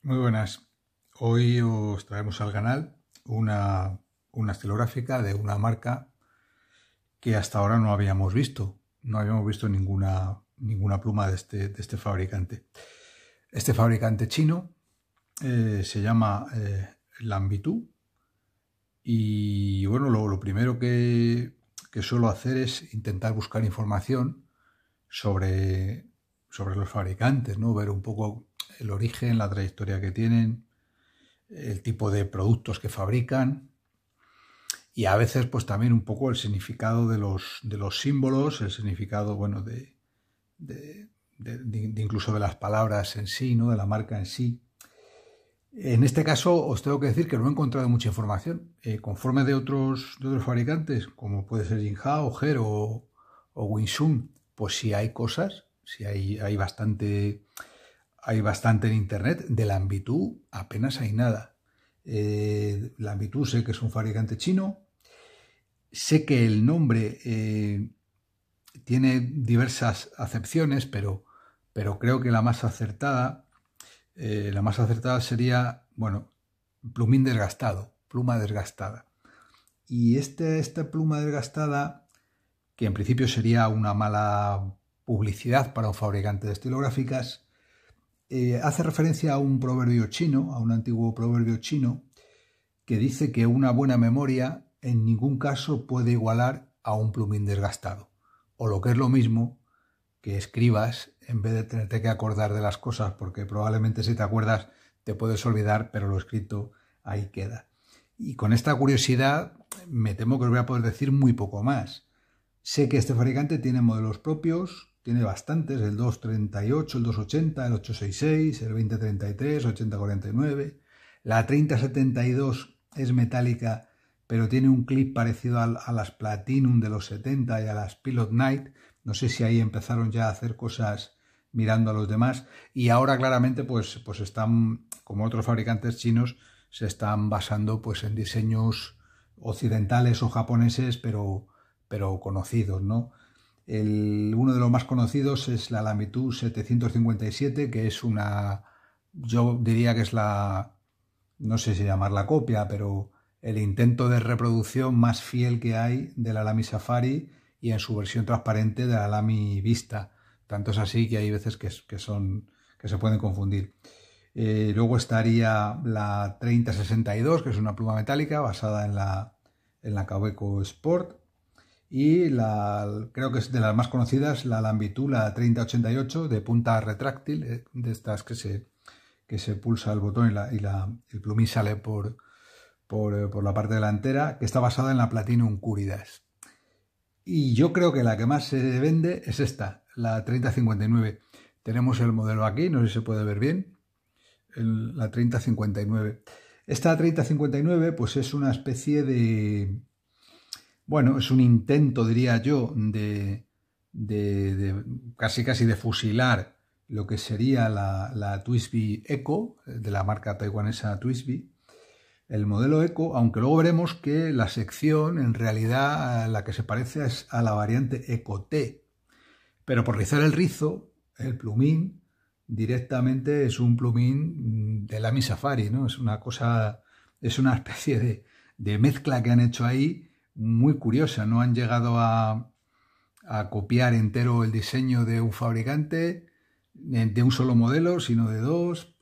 Muy buenas. Hoy os traemos al canal una estilográfica de una marca que hasta ahora no habíamos visto. No habíamos visto ninguna pluma de este fabricante. Este fabricante chino se llama Lambitu. Y bueno, lo primero que suelo hacer es intentar buscar información sobre, sobre los fabricantes, ¿no? Ver un poco el origen, la trayectoria que tienen, el tipo de productos que fabrican y a veces pues también un poco el significado de los símbolos, el significado, bueno, de incluso de las palabras en sí, ¿no? De la marca en sí. En este caso os tengo que decir que no he encontrado mucha información. Conforme de otros fabricantes, como puede ser Jinhao, Her o Wingsun, pues sí hay cosas, sí hay bastante en internet. De Lambitu apenas hay nada. Lambitu sé que es un fabricante chino. Sé que el nombre tiene diversas acepciones, pero creo que la más acertada sería, bueno, plumín desgastado, pluma desgastada. Y esta pluma desgastada, que en principio sería una mala publicidad para un fabricante de estilográficas, hace referencia a un proverbio chino, a un antiguo proverbio chino, que dice que una buena memoria en ningún caso puede igualar a un plumín desgastado. O lo que es lo mismo, que escribas en vez de tenerte que acordar de las cosas, porque probablemente si te acuerdas te puedes olvidar, pero lo escrito ahí queda. Y con esta curiosidad me temo que os voy a poder decir muy poco más. Sé que este fabricante tiene modelos propios, tiene bastantes, el 238, el 280, el 866, el 2033, 8049. La 3072 es metálica, pero tiene un clip parecido a las Platinum de los 70 y a las Pilot Knight. No sé si ahí empezaron ya a hacer cosas mirando a los demás. Y ahora claramente pues están, como otros fabricantes chinos, se están basando pues en diseños occidentales o japoneses, pero conocidos, ¿no? Uno de los más conocidos es la Lamitud 757, que es yo diría que es no sé si llamarla copia, pero el intento de reproducción más fiel que hay de la Lamy Safari y en su versión transparente de la Lamy Vista. Tanto es así que hay veces que se pueden confundir. Luego estaría la 3062, que es una pluma metálica basada en la Kaweco Sport. Y creo que es de las más conocidas, la Lambitu, la 3088, de punta retráctil, de estas que se pulsa el botón y el plumín sale por la parte delantera, que está basada en la Platinum Curidas. Y yo creo que la que más se vende es esta, la 3059. Tenemos el modelo aquí, no sé si se puede ver bien, la 3059. Esta 3059 pues es una especie bueno, es un intento, diría yo, de casi de fusilar lo que sería la Twisby Eco, de la marca taiwanesa Twisby. El modelo Eco, aunque luego veremos que la sección, en realidad, la que se parece es a la variante Eco T. Pero por rizar el rizo, el plumín, directamente es un plumín de Lamy Safari, ¿no? Es una especie de mezcla que han hecho ahí muy curiosa. No han llegado a copiar entero el diseño de un fabricante, de un solo modelo, sino de dos.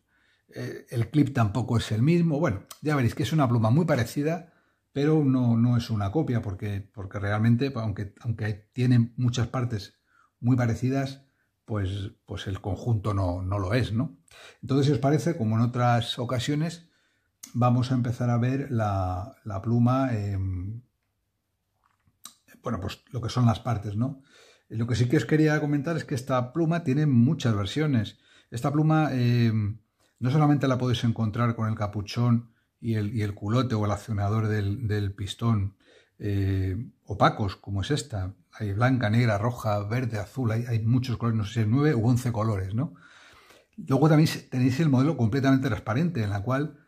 El clip tampoco es el mismo. Bueno, ya veréis que es una pluma muy parecida, pero no es una copia, porque realmente, aunque tienen muchas partes muy parecidas, pues el conjunto no lo es, ¿no? Entonces, si os parece, como en otras ocasiones, vamos a empezar a ver la pluma, bueno, pues lo que son las partes, ¿no? Lo que sí que os quería comentar es que esta pluma tiene muchas versiones. Esta pluma no solamente la podéis encontrar con el capuchón y el culote o el accionador del pistón opacos, como es esta. Hay blanca, negra, roja, verde, azul, hay muchos colores, no sé si es 9 u 11 colores, ¿no? Luego también tenéis el modelo completamente transparente, en la cual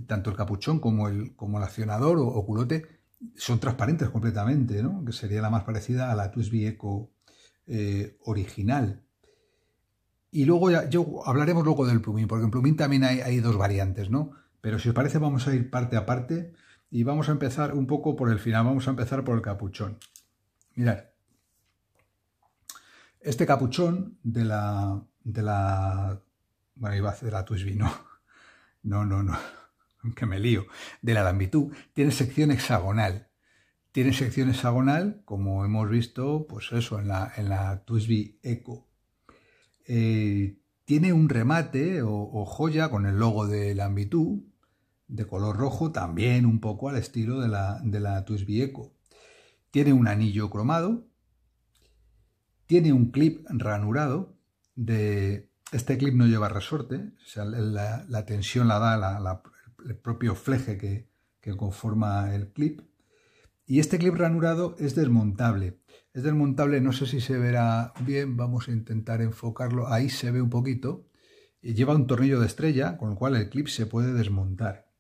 tanto el capuchón como el accionador o culote son transparentes completamente, ¿no? Que sería la más parecida a la Twisby Eco original. Y luego hablaremos luego del plumín, porque en plumín también hay dos variantes, ¿no? Pero si os parece vamos a ir parte a parte y vamos a empezar un poco por el final, vamos a empezar por el capuchón. Mirad, este capuchón de la bueno, iba a hacer la Twisby, no, que me lío, de la Dambitu, tiene sección hexagonal. Tiene sección hexagonal, como hemos visto, pues eso, en la Twisby Eco. Tiene un remate o joya con el logo de la Dambitu, de color rojo, también un poco al estilo de la Twisby Eco. Tiene un anillo cromado, tiene un clip ranurado, este clip no lleva resorte, o sea, la tensión la da el propio fleje que conforma el clip. Y este clip ranurado es desmontable. Es desmontable, no sé si se verá bien, vamos a intentar enfocarlo. Ahí se ve un poquito. Y lleva un tornillo de estrella, con el cual el clip se puede desmontar.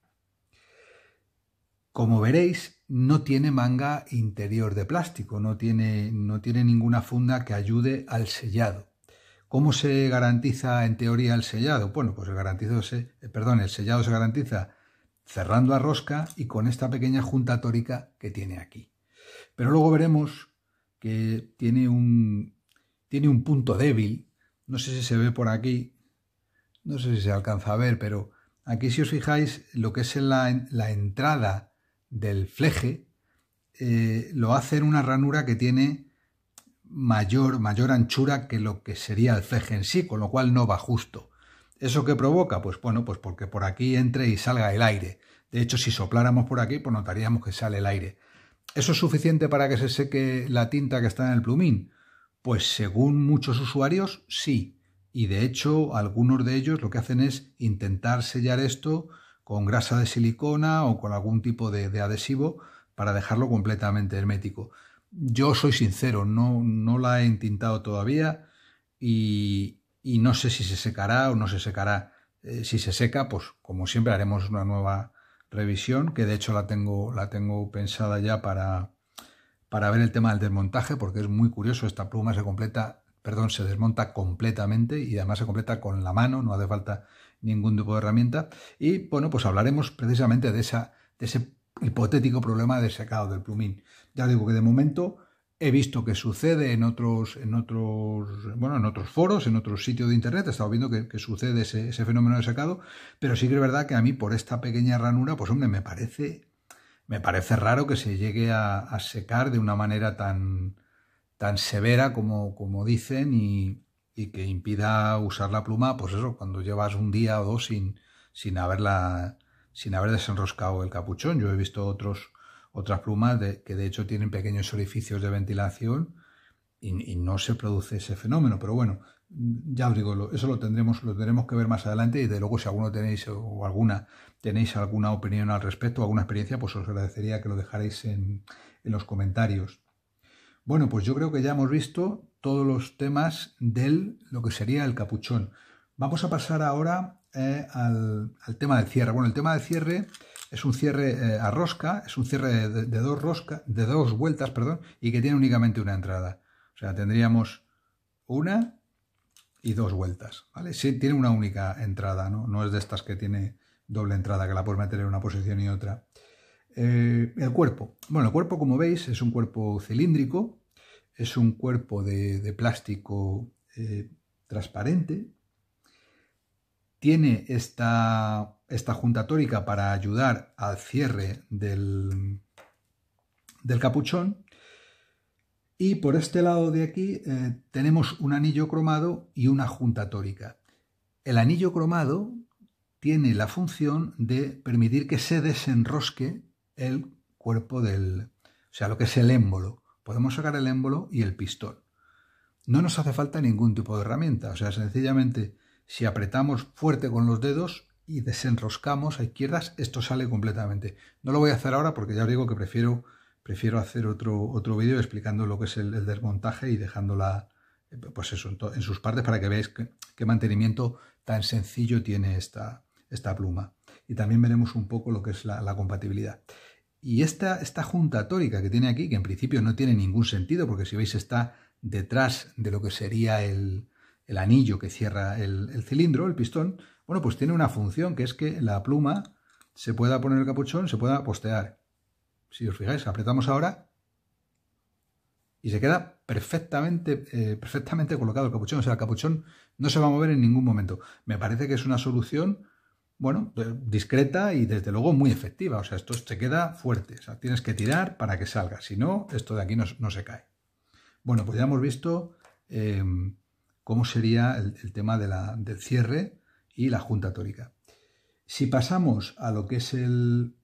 Como veréis, no tiene manga interior de plástico, no tiene ninguna funda que ayude al sellado. ¿Cómo se garantiza en teoría el sellado? Bueno, pues el sellado se garantiza cerrando a rosca y con esta pequeña junta tórica que tiene aquí. Pero luego veremos que tiene un punto débil, no sé si se ve por aquí, no sé si se alcanza a ver, pero aquí si os fijáis lo que es la entrada del fleje lo hace en una ranura que tiene mayor anchura que lo que sería el fleje en sí, con lo cual no va justo. ¿Eso qué provoca? Pues bueno, pues porque por aquí entre y salga el aire. De hecho, si sopláramos por aquí, pues notaríamos que sale el aire. ¿Eso es suficiente para que se seque la tinta que está en el plumín? Pues según muchos usuarios, sí. Y de hecho, algunos de ellos lo que hacen es intentar sellar esto con grasa de silicona o con algún tipo de adhesivo para dejarlo completamente hermético. Yo soy sincero, no la he entintado todavía y no sé si se secará o no se secará. Si se seca, pues como siempre haremos una nueva revisión, que de hecho la tengo pensada ya para ver el tema del desmontaje, porque es muy curioso. Esta pluma se desmonta completamente y además se completa con la mano, no hace falta ningún tipo de herramienta. Y bueno, pues hablaremos precisamente de ese hipotético problema de secado del plumín. Ya os digo que de momento he visto que sucede en otros foros, en otros sitios de internet. He estado viendo que sucede ese fenómeno de secado, pero sí que es verdad que a mí por esta pequeña ranura, pues hombre, me parece raro que se llegue a secar de una manera tan severa como dicen y que impida usar la pluma, pues eso, cuando llevas un día o dos sin haber desenroscado el capuchón. Yo he visto otras plumas que de hecho tienen pequeños orificios de ventilación y no se produce ese fenómeno. Pero bueno, ya os digo, eso lo tendremos que ver más adelante y de luego si alguno tenéis alguna opinión al respecto, alguna experiencia, pues os agradecería que lo dejarais en los comentarios. Bueno, pues yo creo que ya hemos visto todos los temas de lo que sería el capuchón. Vamos a pasar ahora al tema del cierre. Bueno, el tema del cierre es un cierre a rosca, es un cierre de dos vueltas, perdón, y que tiene únicamente una entrada. O sea, tendríamos una y dos vueltas, ¿vale? Sí, tiene una única entrada, ¿no? No es de estas que tiene doble entrada, que la puedes meter en una posición y otra. El cuerpo. Bueno, el cuerpo, como veis, es un cuerpo cilíndrico, es un cuerpo de plástico transparente. Tiene esta junta tórica para ayudar al cierre del capuchón. Y por este lado de aquí tenemos un anillo cromado y una junta tórica. El anillo cromado tiene la función de permitir que se desenrosque el cuerpo o sea, lo que es el émbolo. Podemos sacar el émbolo y el pistón. No nos hace falta ningún tipo de herramienta, o sea, sencillamente si apretamos fuerte con los dedos y desenroscamos a izquierdas, esto sale completamente. No lo voy a hacer ahora porque ya os digo que prefiero hacer otro vídeo explicando lo que es el desmontaje y dejándola, pues eso, en sus partes para que veáis qué mantenimiento tan sencillo tiene esta pluma. Y también veremos un poco lo que es la compatibilidad. Y esta junta tórica que tiene aquí, que en principio no tiene ningún sentido, porque si veis está detrás de lo que sería el el anillo que cierra el cilindro, el pistón, bueno, pues tiene una función que es que la pluma se pueda poner el capuchón, se pueda postear. Si os fijáis, apretamos ahora y se queda perfectamente colocado el capuchón. O sea, el capuchón no se va a mover en ningún momento. Me parece que es una solución, bueno, discreta y desde luego muy efectiva. O sea, esto se queda fuerte. O sea, tienes que tirar para que salga. Si no, esto de aquí no se cae. Bueno, pues ya hemos visto cómo sería el tema del cierre y la junta tórica. Si pasamos a lo que es el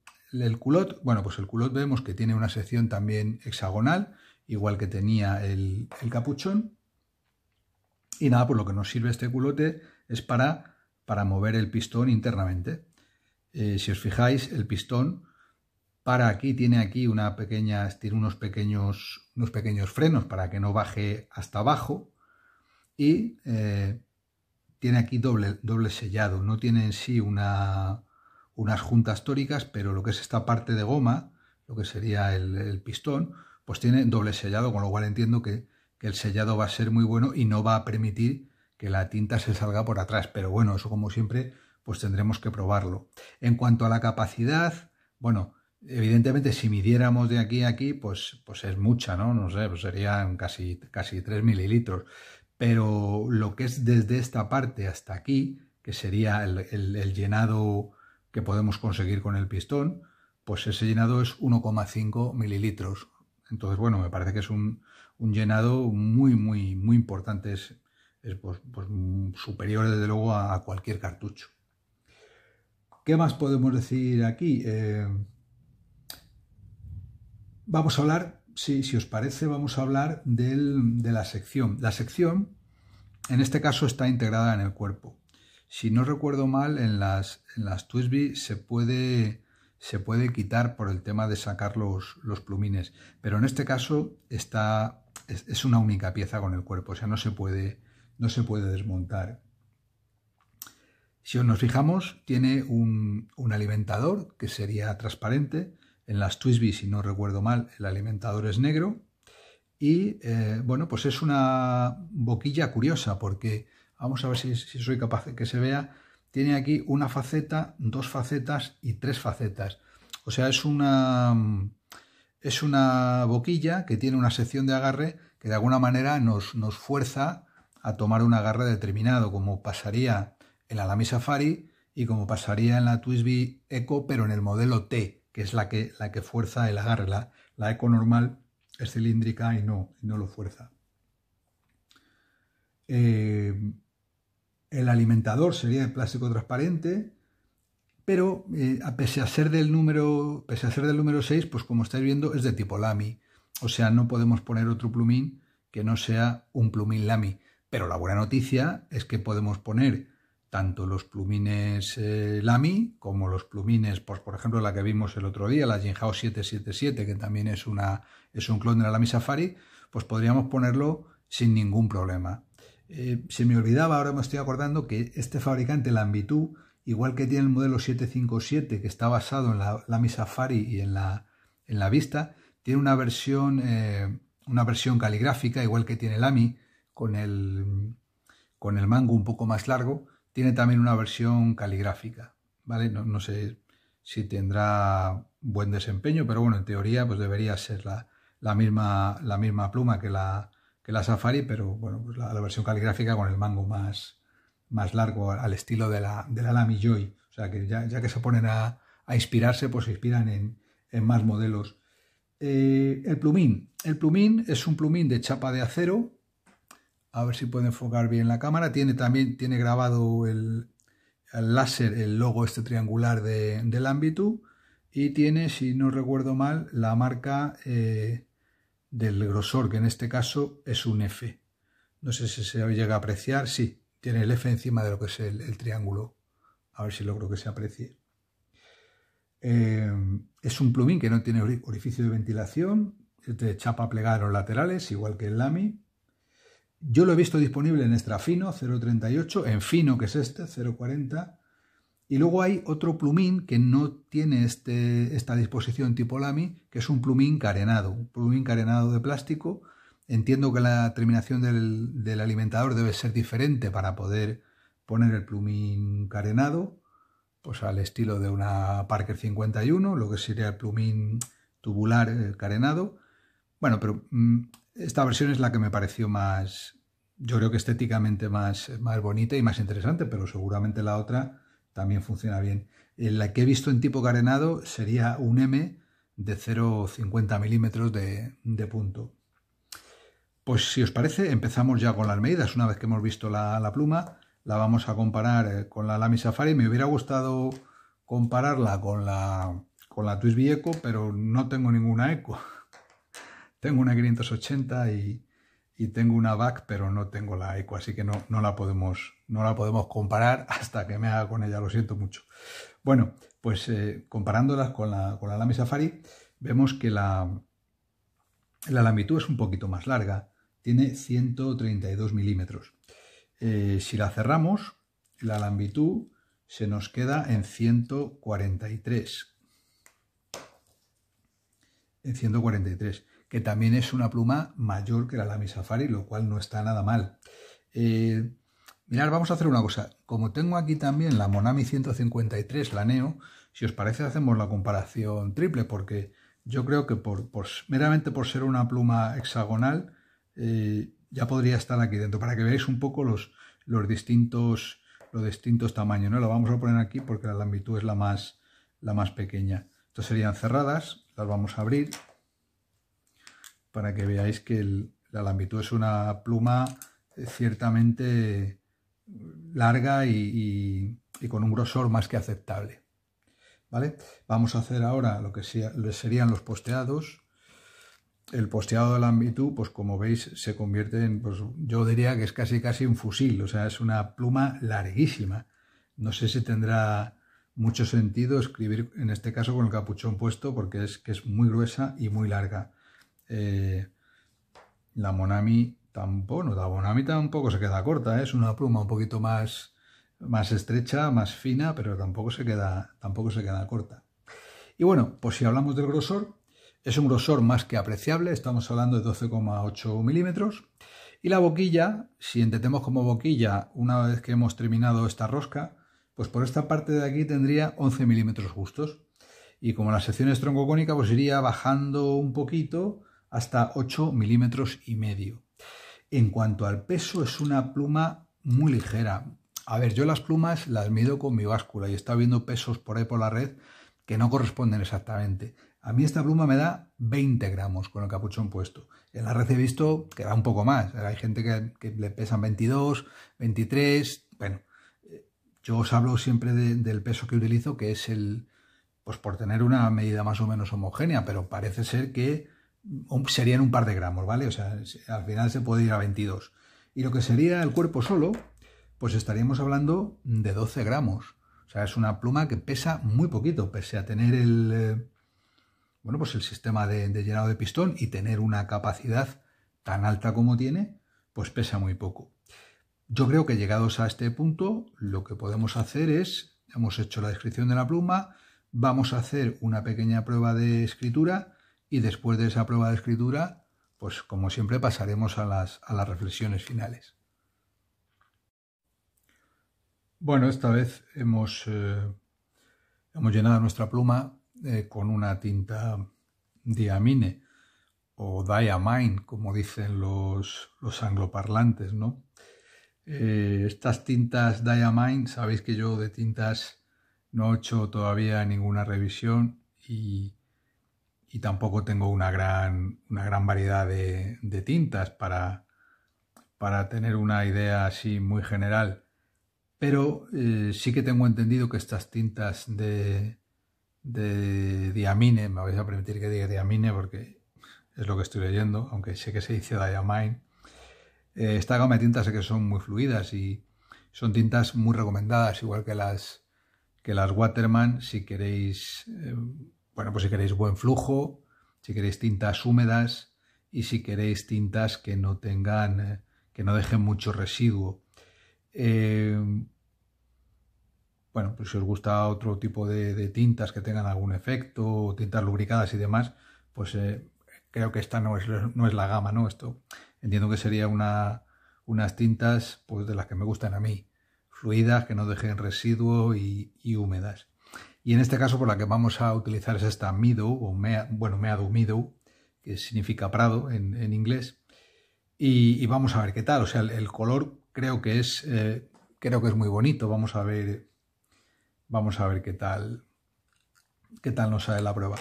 culot, bueno, pues el culot vemos que tiene una sección también hexagonal, igual que tenía el capuchón. Y nada, pues lo que nos sirve este culote es para mover el pistón internamente. Si os fijáis, el pistón tiene aquí tiene unos pequeños frenos para que no baje hasta abajo y tiene aquí doble sellado. No tiene en sí unas juntas tóricas, pero lo que es esta parte de goma, lo que sería el pistón, pues tiene doble sellado, con lo cual entiendo que el sellado va a ser muy bueno y no va a permitir que la tinta se salga por atrás. Pero bueno, eso como siempre, pues tendremos que probarlo. En cuanto a la capacidad, bueno, evidentemente si midiéramos de aquí a aquí, pues es mucha, ¿no? No sé, pues serían casi 3 mililitros. Pero lo que es desde esta parte hasta aquí, que sería el llenado que podemos conseguir con el pistón, pues ese llenado es 1,5 mililitros. Entonces, bueno, me parece que es un llenado muy importante, es pues, superior desde luego a cualquier cartucho. ¿Qué más podemos decir aquí? Vamos a hablar, si os parece, vamos a hablar de la sección. La sección, en este caso, está integrada en el cuerpo. Si no recuerdo mal, en las Twisby se puede quitar por el tema de sacar los plumines, pero en este caso es una única pieza con el cuerpo, o sea, no se puede desmontar. Si nos fijamos, tiene un alimentador que sería transparente. En las Twisby, si no recuerdo mal, el alimentador es negro. Y bueno, pues es una boquilla curiosa porque, vamos a ver si soy capaz de que se vea, tiene aquí una faceta, 2 facetas y 3 facetas. O sea, es una boquilla que tiene una sección de agarre que de alguna manera nos fuerza a tomar un agarre determinado, como pasaría en la Lamy Safari y como pasaría en la Twisby Eco, pero en el modelo T, que es la que fuerza el agarre. La Eco normal es cilíndrica y no lo fuerza. El alimentador sería de plástico transparente, pero pese a ser del número 6, pues como estáis viendo es de tipo Lamy. O sea, no podemos poner otro plumín que no sea un plumín Lamy. Pero la buena noticia es que podemos poner tanto los plumines Lamy como los plumines, pues, por ejemplo, la que vimos el otro día, la Jinhao 777, que también es un clon de la Lamy Safari, pues podríamos ponerlo sin ningún problema. Se me olvidaba, ahora me estoy acordando, que este fabricante, Lambitu, igual que tiene el modelo 757, que está basado en la Lamy Safari y en la Vista, tiene una versión caligráfica, igual que tiene Lamy, con el mango un poco más largo. Tiene también una versión caligráfica, ¿vale? No sé si tendrá buen desempeño, pero bueno, en teoría pues debería ser la misma pluma que la Safari, pero bueno, pues la versión caligráfica con el mango más largo, al estilo de la Lamy Joy. O sea que ya que se ponen a inspirarse, pues se inspiran en más modelos. El plumín es un plumín de chapa de acero. A ver si puede enfocar bien la cámara. Tiene grabado el láser, el logo este triangular de Lambitu, y tiene, si no recuerdo mal, la marca del grosor, que en este caso es un F. No sé si se llega a apreciar. Sí, tiene el F encima de lo que es el triángulo. A ver si logro que se aprecie. Es un plumín que no tiene orificio de ventilación, es de chapa plegada en los laterales, igual que el Lamy. Yo lo he visto disponible en extra fino, 0,38, en fino, que es este, 0,40. Y luego hay otro plumín que no tiene esta disposición tipo Lamy, que es un plumín carenado de plástico. Entiendo que la terminación del alimentador debe ser diferente para poder poner el plumín carenado, pues al estilo de una Parker 51, lo que sería el plumín tubular carenado. Bueno, pero esta versión es la que me pareció más, yo creo que estéticamente más bonita y más interesante, pero seguramente la otra también funciona bien. La que he visto en tipo carenado sería un M de 0,50 milímetros de punto. Pues si os parece, empezamos ya con las medidas. Una vez que hemos visto la pluma, la vamos a comparar con la Lamy Safari. Me hubiera gustado compararla con la Twisby Eco, pero no tengo ninguna Eco. Tengo una 580 y tengo una VAC, pero no tengo la Eco, así que no la podemos comparar hasta que me haga con ella, lo siento mucho. Bueno, pues comparándolas con la Lamy Safari, vemos que la Lamy es un poquito más larga, tiene 132 milímetros. Si la cerramos, la Lamy se nos queda en 143. En 143, que también es una pluma mayor que la Lamy Safari, lo cual no está nada mal. Mirad, vamos a hacer una cosa. Como tengo aquí también la Monami 153, la Neo, si os parece hacemos la comparación triple, porque yo creo que meramente por ser una pluma hexagonal, ya podría estar aquí dentro, para que veáis un poco los distintos tamaños, ¿no? La vamos a poner aquí porque la Lamy es la más pequeña. Estas serían cerradas, las vamos a abrir para que veáis que la Lamy es una pluma ciertamente larga y con un grosor más que aceptable. ¿Vale? Vamos a hacer ahora lo que serían los posteados. El posteado de la Lamy, pues como veis, se convierte en, pues yo diría que es casi un fusil, o sea, es una pluma larguísima. No sé si tendrá mucho sentido escribir en este caso con el capuchón puesto, porque es muy gruesa y muy larga. La Monami tampoco se queda corta, es una pluma un poquito más estrecha, más fina, pero tampoco se queda corta. Y bueno, pues si hablamos del grosor, es un grosor más que apreciable, estamos hablando de 12,8 milímetros. Y la boquilla, si entendemos como boquilla, una vez que hemos terminado esta rosca, pues por esta parte de aquí tendría 11 milímetros justos. Y como la sección es troncocónica, pues iría bajando un poquito hasta 8 milímetros y medio. En cuanto al peso, es una pluma muy ligera. A ver, yo las plumas las mido con mi báscula y he estado viendo pesos por ahí por la red que no corresponden exactamente. A mí esta pluma me da 20 gramos con el capuchón puesto. En la red he visto que da un poco más. Hay gente que le pesan 22, 23. Bueno, yo os hablo siempre del peso que utilizo, que es pues por tener una medida más o menos homogénea, pero parece ser que serían un par de gramos, ¿vale? O sea, al final se puede ir a 22. Y lo que sería el cuerpo solo, pues estaríamos hablando de 12 gramos. O sea, es una pluma que pesa muy poquito, pese a tener pues el sistema de llenado de pistón y tener una capacidad tan alta como tiene, pues pesa muy poco. Yo creo que llegados a este punto, lo que podemos hacer es, hemos hecho la descripción de la pluma, vamos a hacer una pequeña prueba de escritura y después de esa prueba de escritura, pues como siempre pasaremos a las reflexiones finales. Bueno, esta vez hemos llenado nuestra pluma con una tinta Diamine o Diamine, como dicen los angloparlantes, ¿no? Estas tintas Diamine, sabéis que yo de tintas no he hecho todavía ninguna revisión y tampoco tengo una gran variedad de tintas para tener una idea así muy general. Pero sí que tengo entendido que estas tintas de Diamine, me vais a permitir que diga Diamine porque es lo que estoy leyendo, aunque sé que se dice Diamine, esta gama de tintas sé que son muy fluidas y son tintas muy recomendadas, igual que las Waterman, si queréis, pues si queréis buen flujo, si queréis tintas húmedas y si queréis tintas que no tengan, que no dejen mucho residuo. Bueno, pues si os gusta otro tipo de tintas que tengan algún efecto, tintas lubricadas y demás, pues creo que esta no es la gama, ¿no? Esto entiendo que sería unas tintas pues de las que me gustan a mí, fluidas, que no dejen residuo y húmedas. Y en este caso, por la que vamos a utilizar es esta Meadow, o Meadow Meadow, que significa prado en inglés. Y vamos a ver qué tal. O sea, el color creo que es muy bonito. Vamos a ver qué tal nos sale la prueba.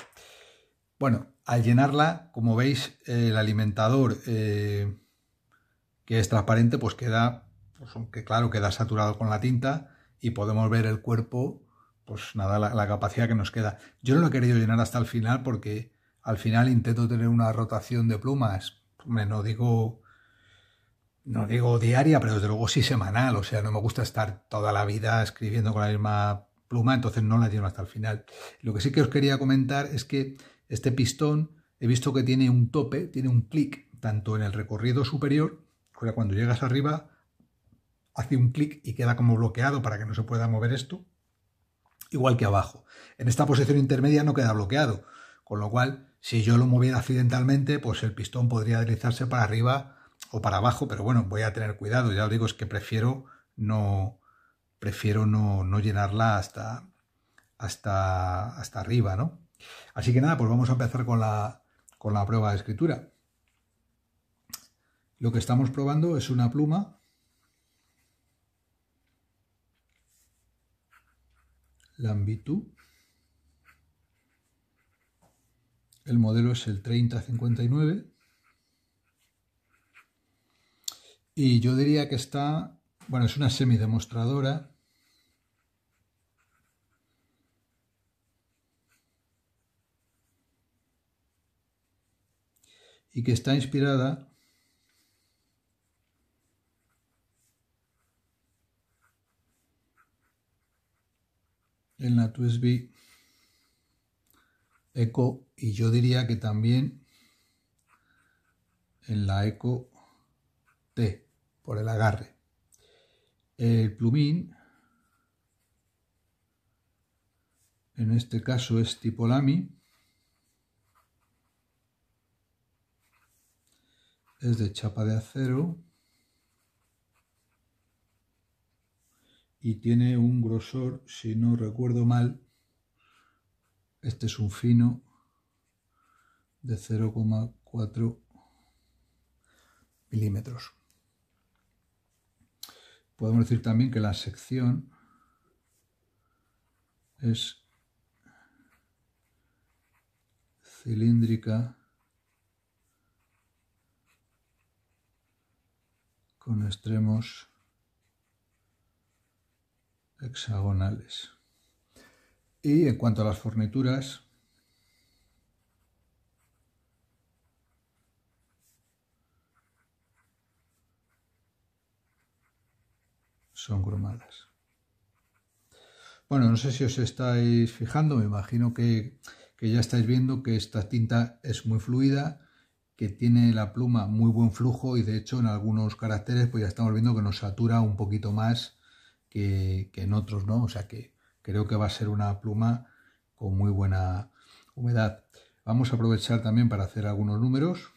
Bueno, al llenarla, como veis, el alimentador que es transparente, pues queda, pues aunque claro, queda saturado con la tinta y podemos ver el cuerpo, pues nada, la capacidad que nos queda. Yo no lo he querido llenar hasta el final porque al final intento tener una rotación de plumas. No digo diaria, pero desde luego sí semanal. O sea, no me gusta estar toda la vida escribiendo con la misma pluma, entonces no la lleno hasta el final. Lo que sí que os quería comentar es que este pistón he visto que tiene un tope, tiene un clic, tanto en el recorrido superior, o sea, cuando llegas arriba, hace un clic y queda como bloqueado para que no se pueda mover esto, igual que abajo. En esta posición intermedia no queda bloqueado, con lo cual, si yo lo moviera accidentalmente, pues el pistón podría deslizarse para arriba o para abajo, pero bueno, voy a tener cuidado. Ya os digo, es que no, prefiero no llenarla hasta arriba, ¿no? Así que nada, pues vamos a empezar con la prueba de escritura. Lo que estamos probando es una pluma Lambitu. El modelo es el 3059. Y yo diría que está, bueno, es una semidemostradora. Y que está inspirada en la TWSBI Eco, y yo diría que también en la Eco T, por el agarre. El plumín, en este caso es tipo Lamy, es de chapa de acero y tiene un grosor, si no recuerdo mal, este es un fino de 0,4 milímetros. Podemos decir también que la sección es cilíndrica con extremos hexagonales. Y en cuanto a las fornituras, son cromadas. Bueno, no sé si os estáis fijando, me imagino que ya estáis viendo que esta tinta es muy fluida, que tiene la pluma muy buen flujo y de hecho en algunos caracteres pues ya estamos viendo que nos satura un poquito más que en otros, ¿no? O sea que creo que va a ser una pluma con muy buena humedad. Vamos a aprovechar también para hacer algunos números.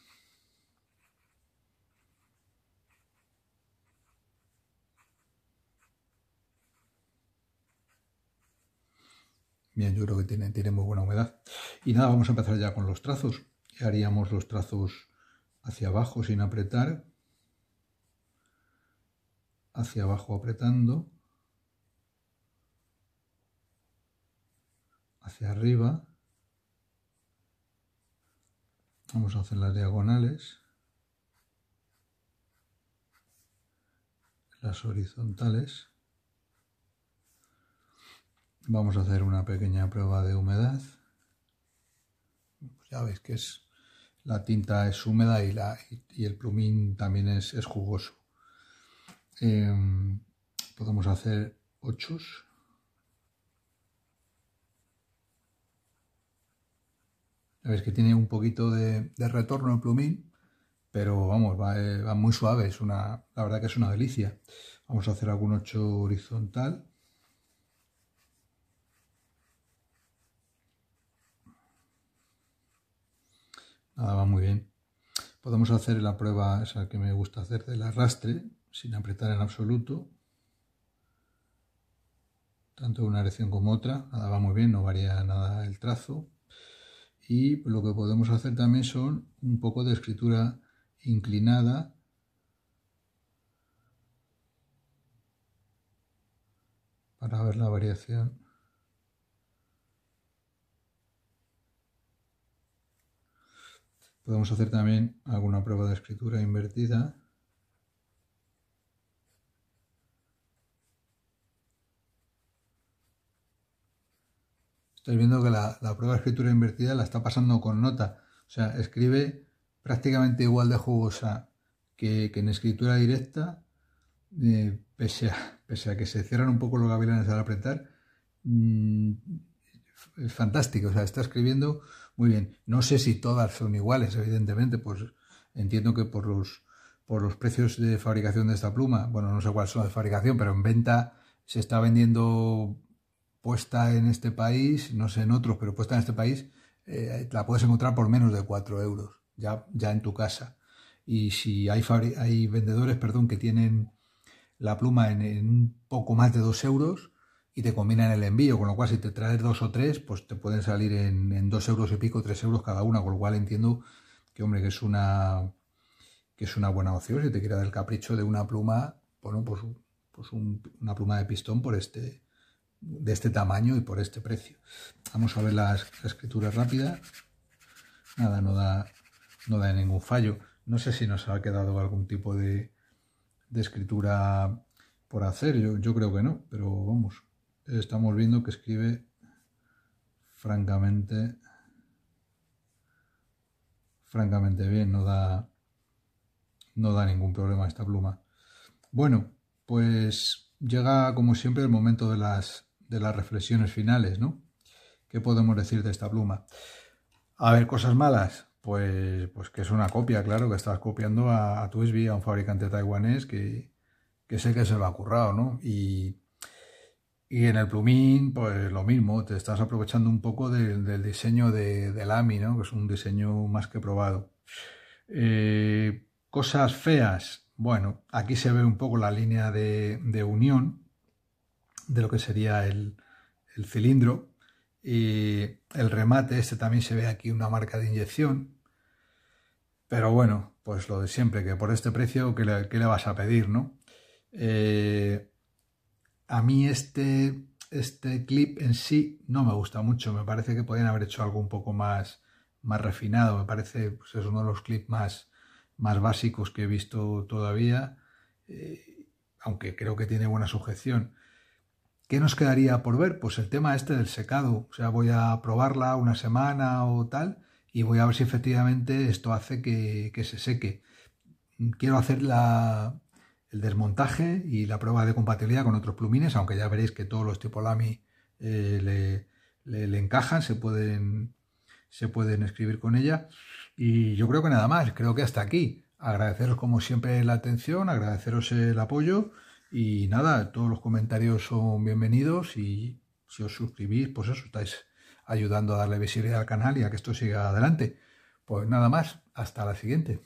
Bien, yo creo que tiene muy buena humedad. Y nada, vamos a empezar ya con los trazos. Y haríamos los trazos hacia abajo sin apretar, hacia abajo apretando, hacia arriba. Vamos a hacer las diagonales, las horizontales. Vamos a hacer una pequeña prueba de humedad. Pues ya veis que la tinta es húmeda y el plumín también es jugoso. Podemos hacer ochos. Ya veis que tiene un poquito de retorno el plumín, pero vamos, va muy suave, la verdad que es una delicia. Vamos a hacer algún 8 horizontal. Nada, va muy bien. Podemos hacer la prueba esa que me gusta hacer del arrastre, sin apretar en absoluto. Tanto una dirección como otra. Nada, va muy bien, no varía nada el trazo. Y lo que podemos hacer también son un poco de escritura inclinada. Para ver la variación. Podemos hacer también alguna prueba de escritura invertida. Estáis viendo que la prueba de escritura invertida la está pasando con nota. O sea, escribe prácticamente igual de jugosa que en escritura directa, pese a que se cierran un poco los gavilanes al apretar. Es fantástico, o sea, está escribiendo muy bien. No sé si todas son iguales, evidentemente, pues entiendo que por los precios de fabricación de esta pluma, bueno, no sé cuáles son de fabricación, pero en venta se está vendiendo puesta en este país, no sé en otros, pero puesta en este país, la puedes encontrar por menos de 4 euros, ya en tu casa. Y si hay vendedores, perdón, que tienen la pluma en un poco más de 2 euros y te combinan el envío, con lo cual si te traes 2 o 3, pues te pueden salir en 2 euros y pico, 3 euros cada una, con lo cual entiendo que, hombre, que es una buena opción si te quieres dar el capricho de una pluma, bueno, pues una pluma de pistón de este tamaño y por este precio. Vamos a ver la escritura rápida. Nada, no da ningún fallo. No sé si nos ha quedado algún tipo de escritura por hacer, yo creo que no, pero vamos, estamos viendo que escribe francamente bien, no da ningún problema esta pluma. Bueno, pues llega como siempre el momento de las reflexiones finales, ¿no? ¿Qué podemos decir de esta pluma? A ver, cosas malas, pues que es una copia, claro, que estás copiando a Twisby, a un fabricante taiwanés que sé que se lo ha currado, ¿no? Y en el plumín, pues lo mismo, te estás aprovechando un poco del diseño de Lamy, ¿no? Que es un diseño más que probado. Cosas feas, bueno, aquí se ve un poco la línea de unión de lo que sería el cilindro. El remate, este también se ve aquí una marca de inyección. Pero bueno, pues lo de siempre, que por este precio, ¿qué le vas a pedir, no? A mí este clip en sí no me gusta mucho. Me parece que podrían haber hecho algo un poco más refinado. Me parece, pues es uno de los clips más básicos que he visto todavía. Aunque creo que tiene buena sujeción. ¿Qué nos quedaría por ver? Pues el tema este del secado. O sea, voy a probarla una semana o tal y voy a ver si efectivamente esto hace que se seque. Quiero hacer el desmontaje y la prueba de compatibilidad con otros plumines, aunque ya veréis que todos los tipo Lamy le encajan, se pueden escribir con ella. Y yo creo que nada más, creo que hasta aquí. Agradeceros como siempre la atención, agradeceros el apoyo y nada, todos los comentarios son bienvenidos y si os suscribís, pues eso, estáis ayudando a darle visibilidad al canal y a que esto siga adelante. Pues nada más, hasta la siguiente.